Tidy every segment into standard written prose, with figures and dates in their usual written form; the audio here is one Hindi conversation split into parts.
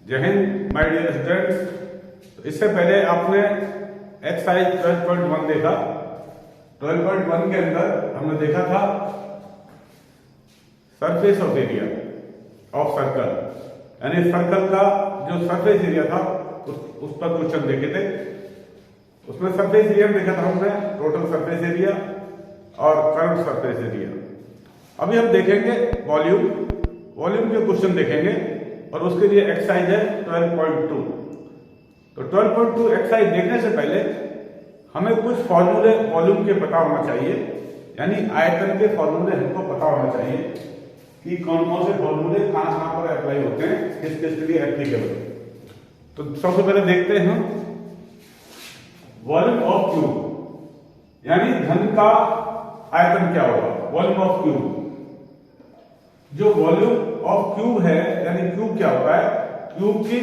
जय हिंद माय डियर स्टूडेंट्स। तो इससे पहले आपने एक्सरसाइज 12.1 देखा। 12.1 के अंदर हमने देखा था surface of area of circle, यानी सर्कल का जो सरफेस एरिया था उस पर क्वेश्चन देखे थे। उसमें सरफेस एरिया देखा था हमने, टोटल सरफेस एरिया और कर्व सरफेस एरिया। अभी हम देखेंगे वॉल्यूम के क्वेश्चन देखेंगे और उसके लिए एक्सरसाइज है 12.2। तो 12.2 एक्सरसाइज देखने से पहले हमें कुछ फॉर्मूले वॉल्यूम के पता होना चाहिए, यानी आयतन के फॉर्मूले हमको पता होना चाहिए कि कौन कौन से फॉर्मूले कहां पर अप्लाई होते हैं, किस किस के लिए एप्लीकेबल। तो सबसे पहले देखते हैं वॉल्यूम ऑफ क्यूब, यानी घन का आयतन क्या होगा। वॉल्यूम ऑफ क्यूब, जो वॉल्यूम ऑफ क्यूब है, यानी क्यूब क्या होता है, क्यूब की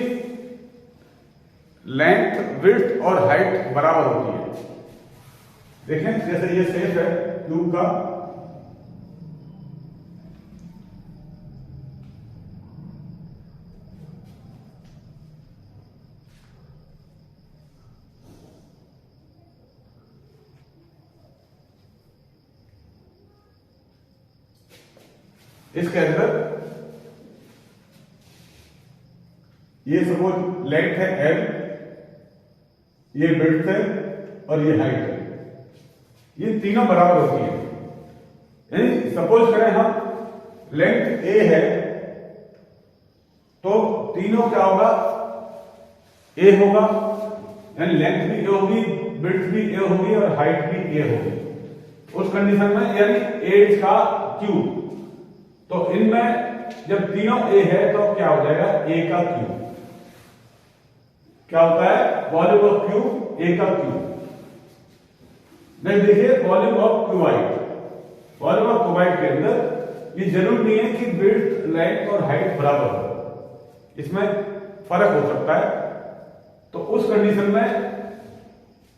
लेंथ, विड्थ और हाइट बराबर होती है। देखें जैसे ये शेप है क्यूब का, इसके अंदर ये सपोज लेंथ है एल, ये विड्थ है और ये हाइट है, ये तीनों बराबर होती है। यानी सपोज करें हम लेंथ ए है तो तीनों क्या होगा, ए होगा, यानी लेंथ भी ए होगी, विड्थ भी ए होगी और हाइट भी ए होगी। उस कंडीशन में यानी ए का क्यूब, तो इनमें जब तीनों ए है तो क्या हो जाएगा, ए का क्यूब। क्या होता है, वॉल्यूम ऑफ क्यूब ए का क्यूब। नेक्स्ट देखिए volume of cuboid. Volume of cuboid के अंदर ये जरूर नहीं है कि विड्थ, लेंथ और हाइट बराबर हो, इसमें फर्क हो सकता है। तो उस कंडीशन में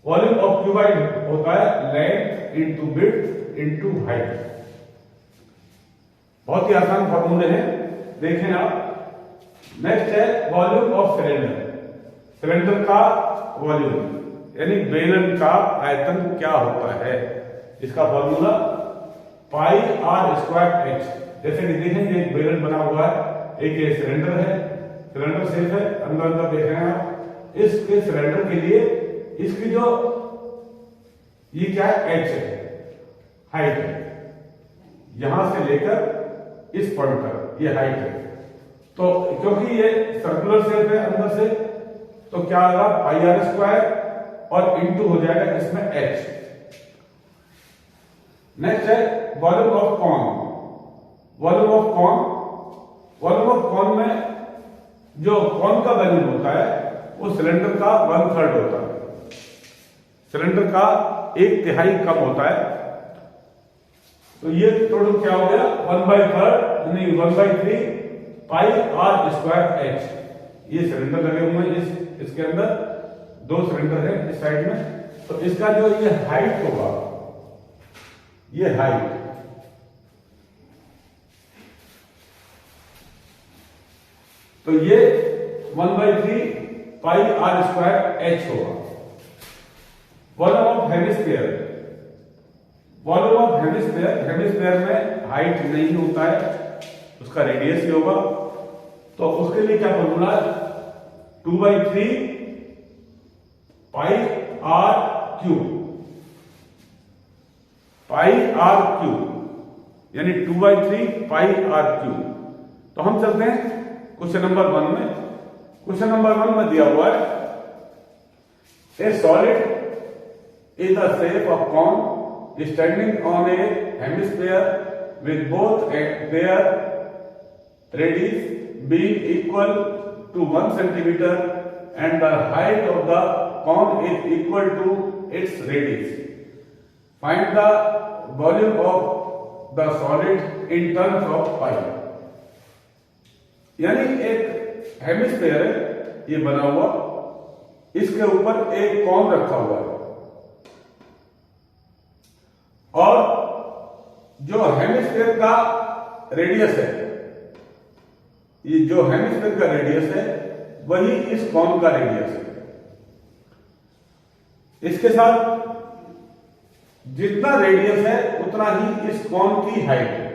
वॉल्यूम ऑफ क्यूबाइड होता है length into width into height. बहुत ही आसान फॉर्मूले हैं, देखें आप। नेक्स्ट है वॉल्यूम ऑफ सिलेंडर। सिलेंडर का वॉल्यूम यानी बेलन का आयतन क्या होता है, इसका formula pi r square h. जैसे कि देखें ये एक बेलन बना हुआ है, एक ये सिलेंडर है, सिलेंडर शेप है, अंदर अंदर देख रहे हैं आप। इसके सिलेंडर के लिए इसकी जो ये क्या है, एच है, हाइट है, यहां से लेकर इस पॉइंट तक ये हाइट है। तो क्योंकि ये सर्कुलर शेप है अंदर से, तो क्या होगा, पाई आर स्क्वायर और इंटू हो जाएगा इसमें एच। नेक्स्ट है volume of cone. Volume of cone, volume of cone में जो कॉन का वॉल्यूम होता है वो सिलेंडर का 1/3 होता है, सिलेंडर का 1/3 कम होता है। तो ये टोटल क्या हो गया, 1/3 यानी 1/3 पाई आर स्क्वायर एच। ये सिलेंडर लगे हुए हैं, इसके अंदर दो सिलेंडर है इस साइड में, तो इसका जो ये हाइट होगा, ये हाइट, तो ये 1/3 पाई आर स्क्वायर एच होगा। Volume of hemisphere. Volume of hemisphere, hemisphere में हाइट नहीं होता है, उसका रेडियस ही होगा। तो उसके लिए क्या फॉर्मूला है, 2/3 pi r cube, pi r cube यानी 2/3 पाई आर क्यूब। तो हम चलते हैं क्वेश्चन नंबर 1 में। क्वेश्चन नंबर 1 में दिया हुआ है a solid in the shape of cone standing on a hemisphere with both their radius being equal to 1 centimeter and the height of the cone is equal to its radius. Find the volume of the solid in terms of pi. यानी एक हेमिस्फीयर है ये बना हुआ, इसके ऊपर एक कॉन रखा हुआ है और जो हेमिस्फीयर का रेडियस है, ये जो हेमिस्फीयर का रेडियस है वही इस कॉन का रेडियस है। इसके साथ जितना रेडियस है उतना ही इस कॉन की हाइट है।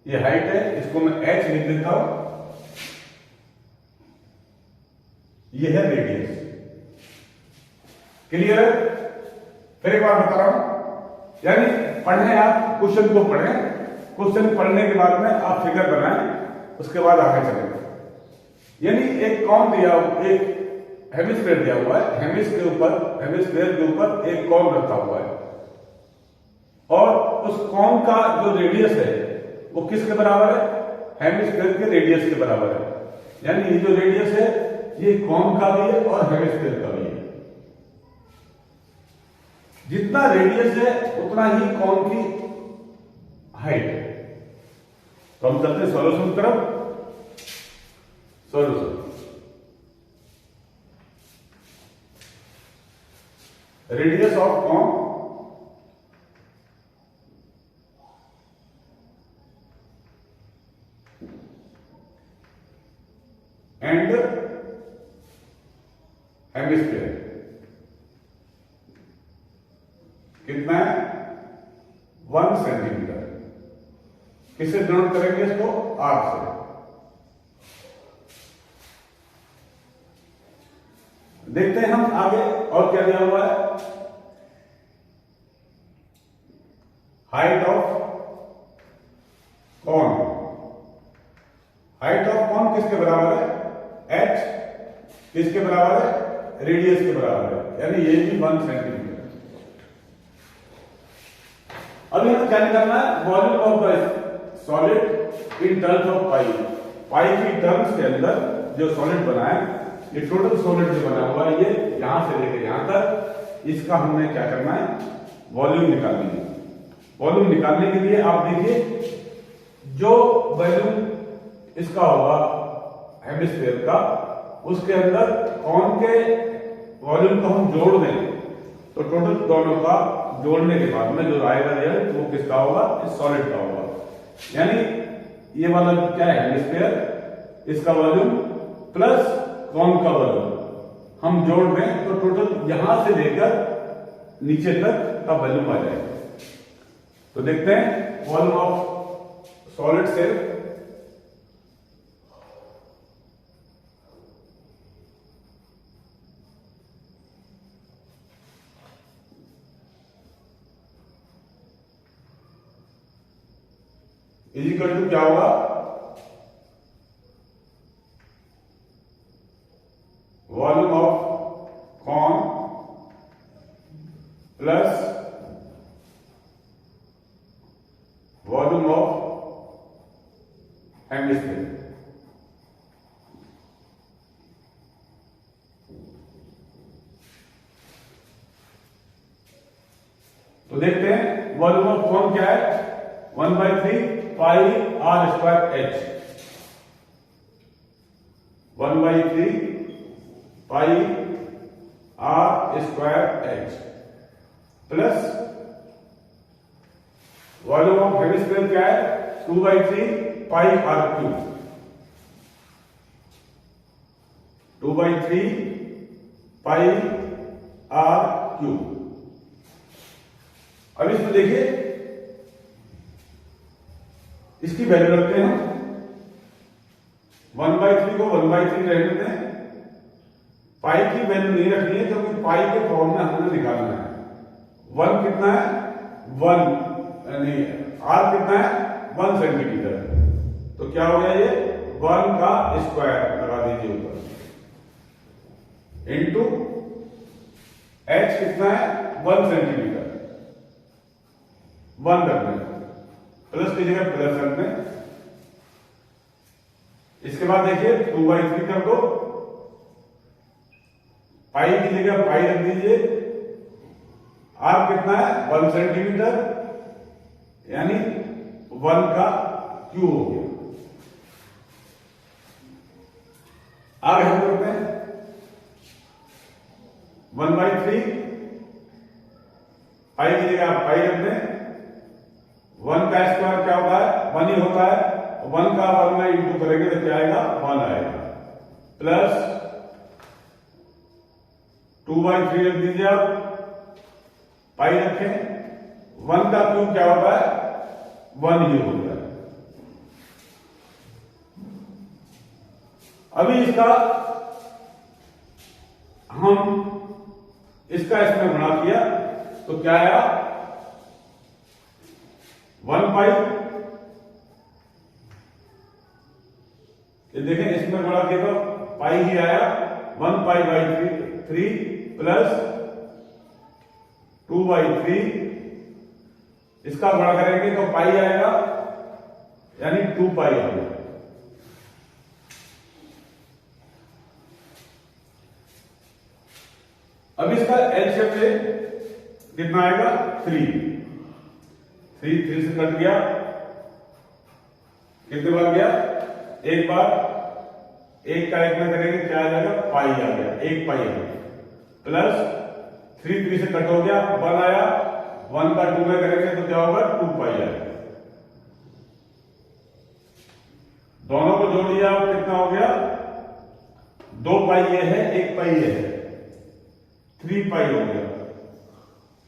ये हाइट है, इसको मैं h लिख देता हूं। ये है रेडियस। क्लियर है? फिर एक बार बता रहा हूं, यानी पढ़ें, आप क्वेश्चन को पढ़ें, क्वेश्चन पढ़ने के बाद में आप फिगर बनाएं, उसके बाद आगे चलेंगे। यानी एक कॉन दिया, एक हेमिस्फीयर दिया हुआ है, हेमिस्फीयर के ऊपर एक कॉन रखा हुआ है, और उस कॉन का जो रेडियस है वो किसके बराबर है? हेमिस्फीयर के रेडियस के बराबर है। यानी ये जो रेडियस है ये कॉन का भी है और हेमिस्फीयर का भी है। जितना रेडियस है उतना ही कॉन की हाइट है। तो हम चलते हैं सॉल्यूशन की तरफ। Solution, radius of cone and hemisphere कितना है? 1 सेंटीमीटर। किससे डिनोट करेंगे इसको? आर से। देखते हैं हम आगे और क्या दिया हुआ है। Height of cone, height of cone किसके बराबर है? h किसके बराबर है? रेडियस के बराबर है, यानी ये भी 1 सेंटीमीटर। अभी हमें क्या निकालना है? Volume of the solid in terms of pi. Pi की टर्म्स के अंदर जो सॉलिड बना है, ये टोटल सॉलिड जो बना हुआ है, ये यहां से लेकर यहां तक, इसका हमने क्या करना है? वॉल्यूम निकालनी है। वॉल्यूम निकालने के लिए आप देखिए, जो वॉल्यूम इसका होगा हेमिस्फीयर का, उसके अंदर कॉन के वॉल्यूम को हम जोड़ दें तो टोटल दोनों का जोड़ने के बाद में जो आएगा रिजल्ट वो किसका होगा? इस सॉलिड का होगा। यानी ये वाला क्या है? हेमिस्फीयर, इसका वॉल्यूम प्लस कॉन का वॉल्यूम हम जोड़ दें तो टोटल यहां से लेकर नीचे तक का वॉल्यूम आ जाएगा। तो देखते हैं volume of solid cell. Equal to क्या होगा? Volume of cone plus volume of hemisphere. तो देखते हैं वॉल्यूम ऑफ कॉन क्या है? 1/3 pi r square h. 1/3 pi r square h plus volume of hemisphere क्या है? 2/3 pi r cube. 2/3 pi r cube. अब इसमें देखिए, इसकी वैल्यू रखते हैं। 1/3 को 1/3 रहने दें। पाई की वैल्यू नहीं रखनी है क्योंकि पाई के फॉर्म में हमने निकालना है। 1 कितना है? 1, यानी आर कितना है? 1 सेंटीमीटर। तो क्या हो गया? ये 1 का स्क्वायर लगा दीजिए ऊपर, इंटू एच कितना है? 1 सेंटीमीटर। 1 रख दें, प्लस की जगह प्लस रख दें। इसके बाद देखिए 2/3 कर दो, पाई की जगह पाई रख दीजिए। आर कितना है? 1 सेंटीमीटर, यानी 1 का क्यूब हो गया। आगे हम करते हैं 1/3, पाई की जगह आप पाई रख दें। 1 का स्क्वायर क्या होता है? 1 ही होता है। 1 का 1 में इंटू करेंगे तो क्या आएगा? 1 आएगा। 1 का स्क्वायर 1 है, प्लस 2/3 रख दीजिए आप, पाई रखें। 1 का क्यूब क्या होता है? 1 ही होता है। अभी इसका इसमें गुणा किया तो क्या आया? 1 पाई। ये देखें, इसमें गुणा किया तो पाई ही आया। 1 पाई बाई 3 प्लस 2/3, इसका गुणा करेंगे तो पाई आएगा, यानी 2 पाई आ गया। अब इसका एलसीएम ले, कितना आएगा? 3 से कट गया, कितने बार गया? एक बार। एक का एक में करेंगे क्या आ जाएगा? पाई आ गया, 1 पाई आ गया। प्लस 3 से कट हो गया, 1 आया। 1 का 2 में करेंगे तो क्या होगा? 2 पाई आएगा। दोनों को जोड़ दिया, कितना हो गया? 2 पाई ये है, 1 पाई ये है, 3 पाई हो गया।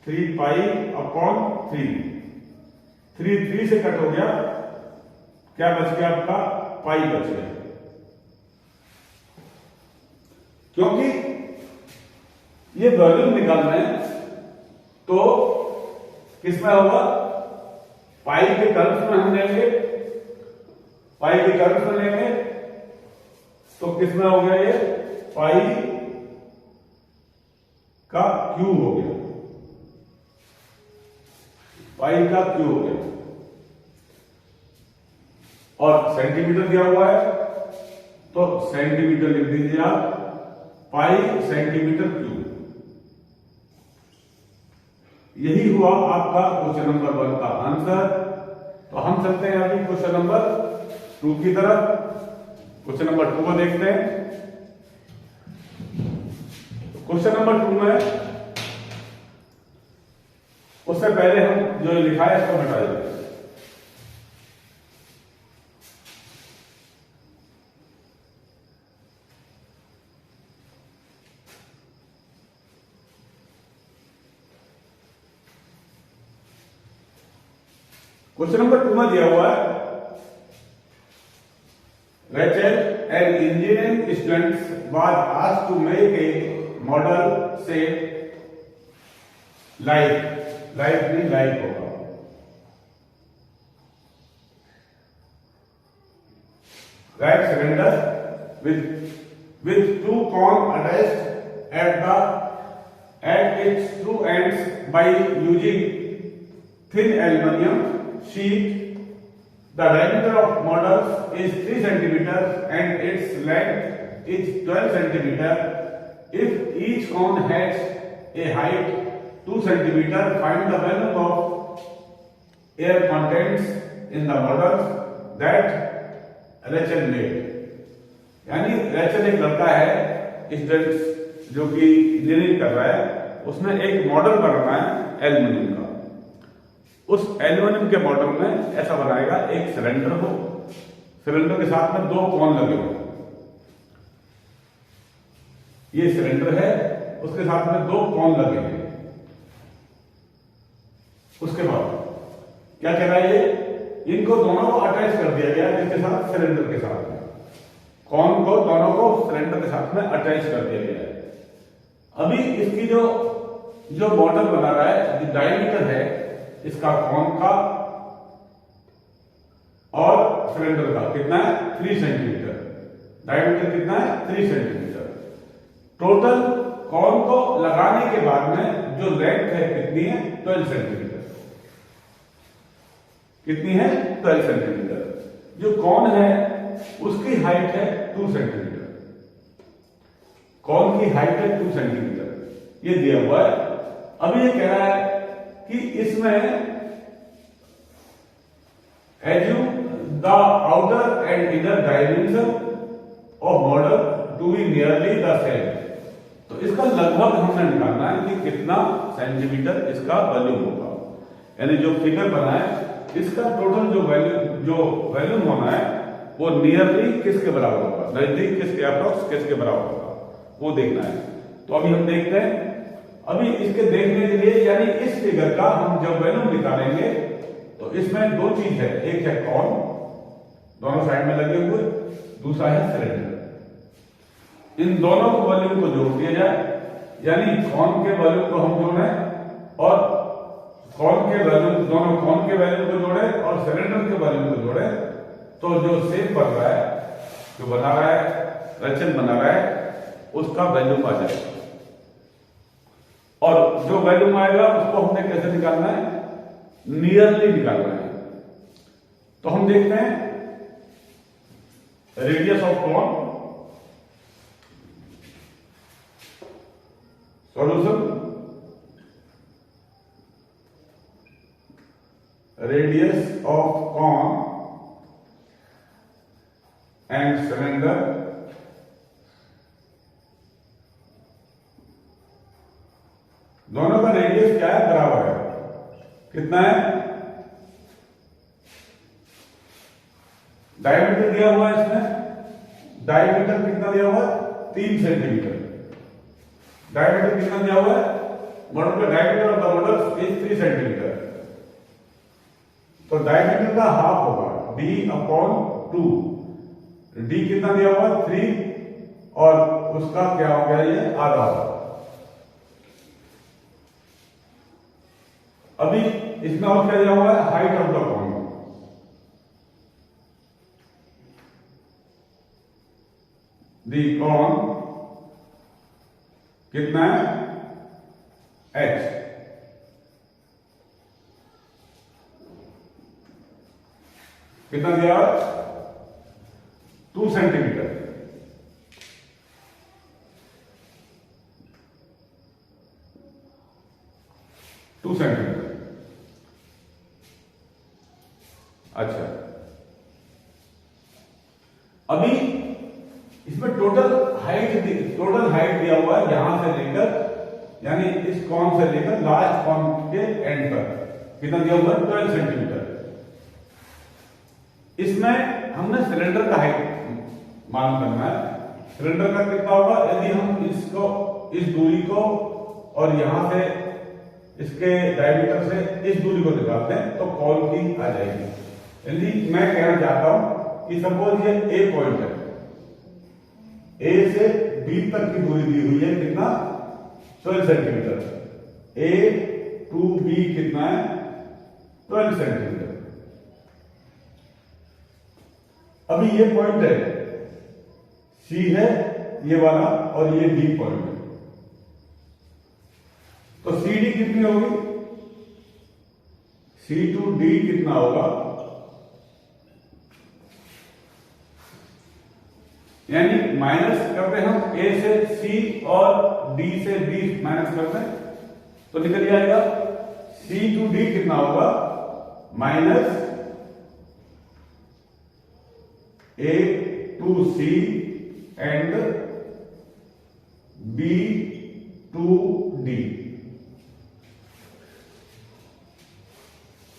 3 पाई अपॉन 3 से कट हो गया, क्या बच गया आपका? पाई बच गया। क्योंकि ये वॉल्यूम निकालना है तो किसमें होगा? पाई के टर्म्स में हम लेंगे, पाई के टर्म्स में लेंगे तो किसमें हो गया? ये पाई का क्यूब हो गया, पाई का क्यूब हो गया। और सेंटीमीटर दिया हुआ है तो सेंटीमीटर लिख दीजिए आप, पाई सेंटीमीटर क्यूब। यही हुआ आपका क्वेश्चन नंबर 1 का आंसर। तो हम चलते हैं अभी क्वेश्चन नंबर 2 की तरफ। क्वेश्चन नंबर 2 को देखते हैं। क्वेश्चन नंबर 2 में उससे पहले हम जो लिखा है इसको हटा देंगे। क्वेश्चन नंबर 2 में दिया हुआ है, Rachel, an engineering student, was asked to make a model shape like होगा, like cylinder with 2 cones attached at its 2 ends by using thin aluminum sheet. The diameter of models is 3 centimeters and its length is 12 centimeters. If each cone has a height 2 centimeters, find the value of air contents in the models that Rachel made. यानी रेचल एक लड़का है, स्टूडेंट जो कि इंजीनियरिंग कर रहा है, उसने एक मॉडल बनाना है एल्यूमिनियम का। उस एल्यूमिनियम के मॉडल में ऐसा बनाएगा, एक सिलेंडर हो, सिलेंडर के साथ में 2 कोन लगे हो। ये सिलेंडर है, उसके साथ में 2 कोन लगे हैं। उसके बाद क्या कह रहा है? ये इनको दोनों को अटैच कर दिया गया, किसके साथ? सिलेंडर के साथ में। कोन को दोनों को सिलेंडर के साथ में अटैच कर दिया गया है। अभी इसकी जो मॉडल बना रहा है, जो डायमीटर है इसका कोन का और सिलेंडर का कितना है? 3 सेंटीमीटर। डायमीटर कितना है? 3 सेंटीमीटर। टोटल कोन को लगाने के बाद में जो लेंथ है कितनी है? 12 सेंटीमीटर। कितनी है? 12 सेंटीमीटर। जो कोन है उसकी हाइट है 2 सेंटीमीटर। कोन की हाइट है 2 सेंटीमीटर, ये दिया हुआ है। अभी ये कह रहा है कि इसमें assume the outer and inner dimension of model to be nearly the same। तो इसका लगभग हमें निकालना है कि कितना सेंटीमीटर इसका वॉल्यूम होगा। यानी जो फिगर बना है इसका टोटल जो वॉल्यूम होना है वो नियरली किसके बराबर होगा, नजदीक किसके, अप्रोक्स किसके बराबर होगा, वो देखना है। तो अभी हम देखते हैं। अभी इसके देखने के लिए यानी इस फिगर का हम जब वैल्यू निकालेंगे तो इसमें दो चीज है, एक है कॉन दोनों साइड में लगे हुए, दूसरा है सिलेंडर। इन दोनों को वॉल्यूम को जोड़ दिया जाए, यानी कॉन के वॉल्यूम को हम जोड़ें और कॉन के वॉल्यूम, दोनों कॉन के वॉल्यूम को जोड़े और सिलेंडर के वॉल्यूम को जोड़े, तो जो शेप बन रहा है, जो बना रहा है, रचन बना रहा है, उसका वैल्यूम आ जाएगा। और जो वैल्यूम आएगा उसको हमने कैसे निकालना है, नियरली निकालना है। तो हम देखते हैं radius of cone, solution, radius of cone and cylinder दोनों का रेडियस क्या है, बराबर है, कितना है, डायमीटर दिया हुआ है इसमें, डायमीटर कितना दिया हुआ है, 3 सेंटीमीटर। डायमीटर कितना दिया हुआ है, मॉडल का diameter of the model is 3 centimetre. तो डायमीटर का हाफ होगा d/2। d कितना दिया हुआ है, 3, और उसका क्या हो गया, ये आधा होगा। अभी इसमें और क्या दिया हुआ है, height of the cone. The cone कितना है, h। कितना दिया, 2 सेंटीमीटर। अच्छा, अभी इसमें टोटल हाइट दिया हुआ है यहां से लेकर, यानी इस कॉन से लेकर लास्ट कॉन के एंड तक कितना दिया हुआ है, 12 सेंटीमीटर। इसमें हमने सिलेंडर का हाइट मान करना है। सिलेंडर का कितना होगा, यदि हम इसको, इस दूरी को और यहां से इसके डायमीटर से इस दूरी को निकालते हैं तो कॉन की आ जाएगी। यदि मैं कहना चाहता हूं कि सपोज ये ए पॉइंट है, ए से बी तक की दूरी दी हुई है, कितना, 12 सेंटीमीटर। ए टू बी कितना है, 12 सेंटीमीटर। अभी ये पॉइंट है, सी है ये वाला, और ये डी पॉइंट है। तो सी डी कितनी होगी, सी टू डी कितना होगा, यानी माइनस करते हैं हम, ए से सी और डी से बी माइनस करते हैं तो निकल जाएगा सी टू डी कितना होगा, minus a to c and b to d.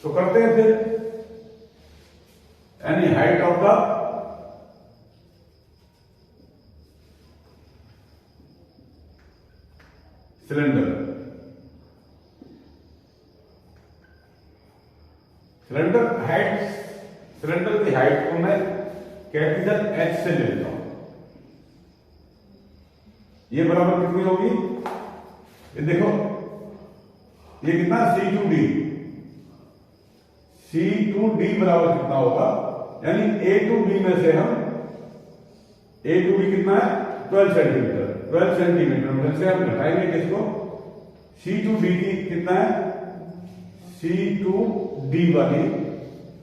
तो करते हैं फिर, यानी height of the cylinder, cylinder की हाइट को मैं कैपिटल एच से लेता हूं। ये बराबर कितनी होगी, ये देखो, ये कितना, C to D. C to D बराबर कितना होगा, यानी ए टू बी में से हम, ए टू बी कितना है, 12 सेंटीमीटर। 12 सेंटीमीटर में से हम घटाएंगे किसको, सी टू डी की कितना है, सी टू डी वाली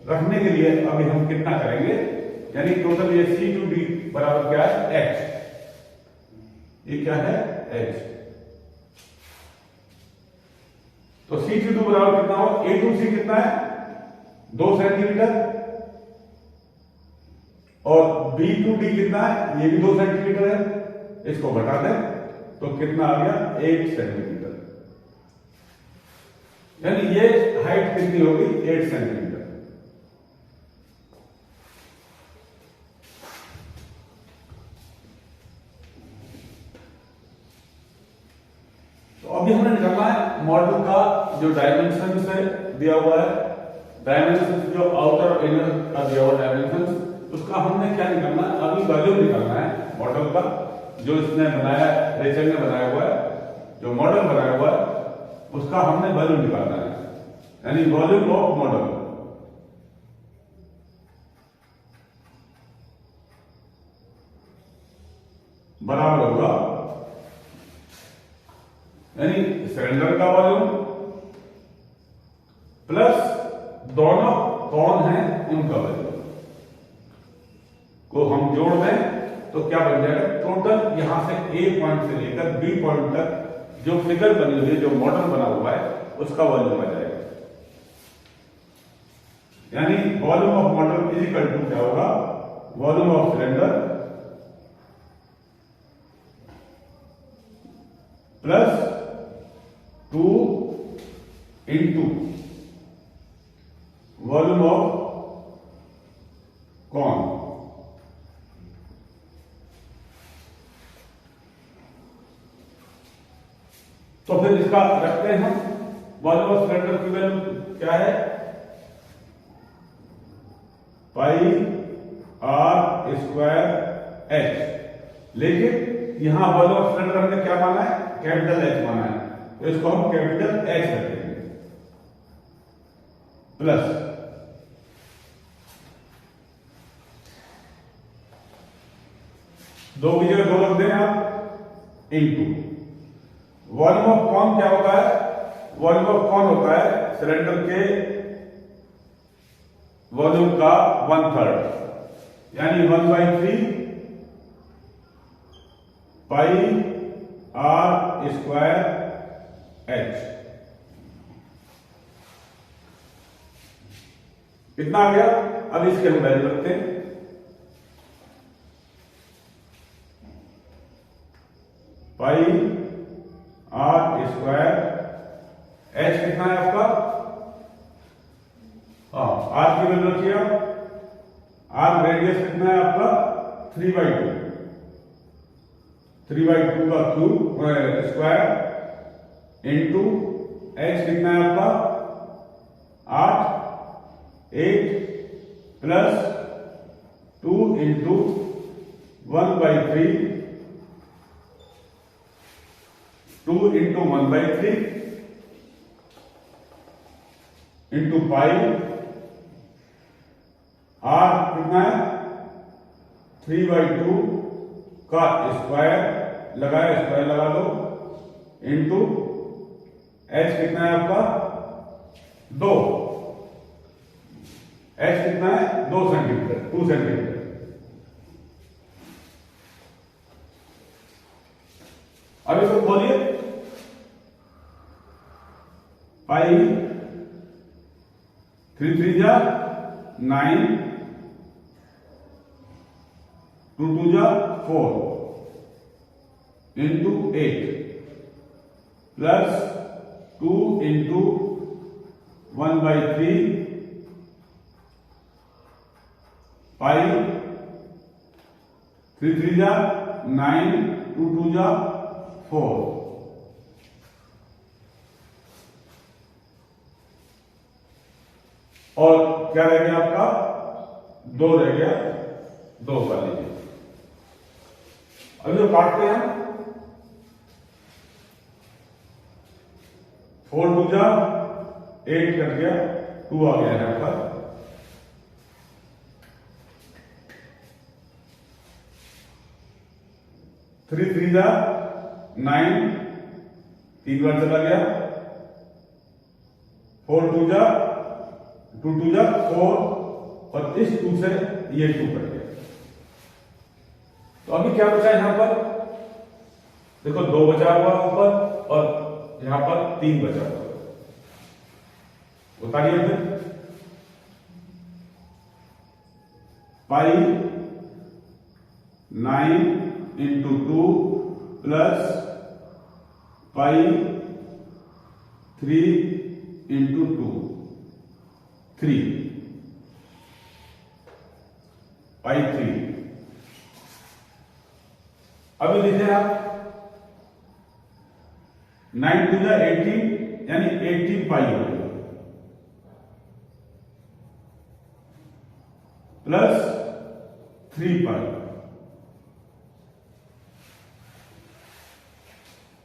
रखने के लिए अभी हम कितना करेंगे, यानी टोटल ये सी टू डी बराबर क्या है, एच। ये क्या है, एच। तो सी टू डी बराबर कितना हो, ए टू सी कितना है, 2 सेंटीमीटर, और बी टू डी कितना है, ये भी 2 सेंटीमीटर है। इसको घटा दें तो कितना आ गया, 8 सेंटीमीटर। यानी ये हाइट कितनी होगी, 8 सेंटीमीटर। जो डायमेंशन है दिया हुआ है, डायमेंशन जो आउटर और इनर का दिया हुआ डायमेंशन, उसका हमने क्या निकालना है, अभी वैल्यू निकालना है मॉडल का, जो इसने बनाया, रेचल ने बनाया हुआ है, जो मॉडल बनाया हुआ है उसका हमने वैल्यू निकालना है, यानी वॉल्यूम ऑफ मॉडल। बराबर होगा, यानी सिलेंडर का वॉल्यूम प्लस दोनों कौन है उनका वॉल्यूम को हम जोड़ दें तो क्या बन जाएगा, टोटल यहां से ए पॉइंट से लेकर बी पॉइंट तक जो फिगर बनी हुई है, जो मॉडल बना हुआ है, उसका वॉल्यूम आ जाएगा। यानी volume of model is equal to क्या होगा, volume of cylinder plus 2 into volume of cone. तो फिर इसका रखते हैं हम, वॉल्यूम ऑफ सिलेंडर की वैल्यू क्या है, पाई आर स्क्वायर एच, लेकिन यहां वॉल्यूम ऑफ सिलेंडर हमने क्या माना है, कैपिटल एच माना है, तो इसको हम कैपिटल एच रखेंगे प्लस दो की जगह दो रख दें आप, इंटू वॉल्यूम ऑफ कौन क्या होता है, वॉल्यूम ऑफ कौन होता है सिलेंडर के वॉल्यूम का 1/3, यानी 1/3 पाई आर स्क्वायर एच। कितना आ गया, अब इसके हम वैल्यू रखते हैं, पाई आर स्क्वायर एच कितना है आपका, आर की वैल्यू रखिए, आर रेडियस कितना है आपका 3/2, 3/2 का क्यूब स्क्वायर इंटू एच कितना है आपका 8, 8 plus 2 into 1/3, 2 into 1/3 into pi, r कितना है 3/2 का स्क्वायर, लगाए स्क्वायर लगा दो, इंटू एच कितना है आपका 2, एच कितना है 2 सेंटीमीटर, 2 सेंटीमीटर। अब इसको खोलिए, पाई 3 3 जा 9, 2 2 जा 4 इंटू 8 प्लस 2 इंटू 1/3 पाई 3 3 जा 9, 2 2 जा 4, और क्या रह गया आपका 2 रह गया, 2 का लीजिए। अभी जो काटते हैं 4 2 जा 8 कट गया, 2 आ गया है आपका, थ्री 3 जा 9, 3 बार चला गया, 4 2 जा 2 2 जा 4, और इस 2 से ये 2 कट गया। तो अभी क्या बचा यहां पर, देखो 2 बचा हुआ ऊपर और यहां पर 3 बचा हुआ, उतारिए फिर, पाई 9 इंटू 2 प्लस पाई 3 इंटू 2, 3 पाई 3। अभी लिखे आप 9 2 जा 18, यानी 18 पाई हो गया प्लस 3 पाई।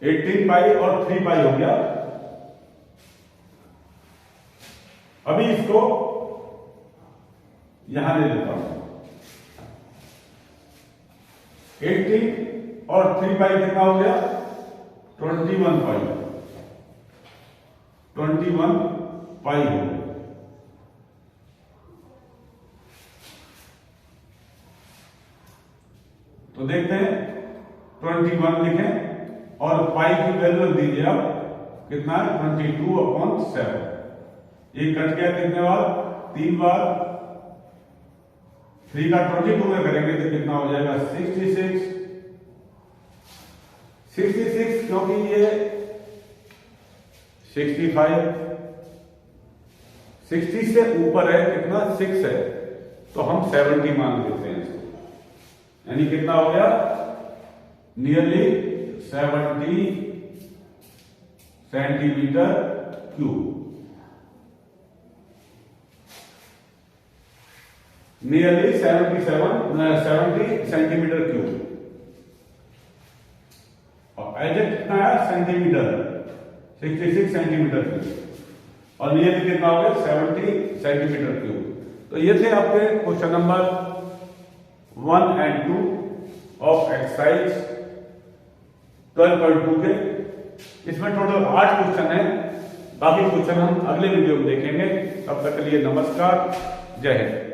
18 पाई और 3 पाई हो गया। अभी इसको यहां ले लेता हूं। 18 और 3 पाई कितना हो गया? 21 पाई। 21 पाई हो गया। तो देखते हैं 21 लिखें और पाई की वैल्यू रख दीजिए आप, कितना है? 22/7। ये कट गया कितने बार? 3 बार। 3 का 22 में करेंगे तो कितना हो जाएगा? 66। 66 क्योंकि ये 65 60 से ऊपर है, कितना? 6 है, तो हम 70 मान लेते हैं इसको। यानी कितना हो गया? Nearly 70 centimetre cube. Nearly 70 centimetre cube. और एजेक्ट कितना है? Centimetre, 66 centimetre cube. और नियरली कितना हो गया? 70 सेंटीमीटर क्यूब। तो ये थे आपके question number 1 and 2 of exercise 12.2 के। इसमें टोटल 8 क्वेश्चन है। बाकी क्वेश्चन हम अगले वीडियो में देखेंगे। तब तक के लिए नमस्कार, जय हिंद।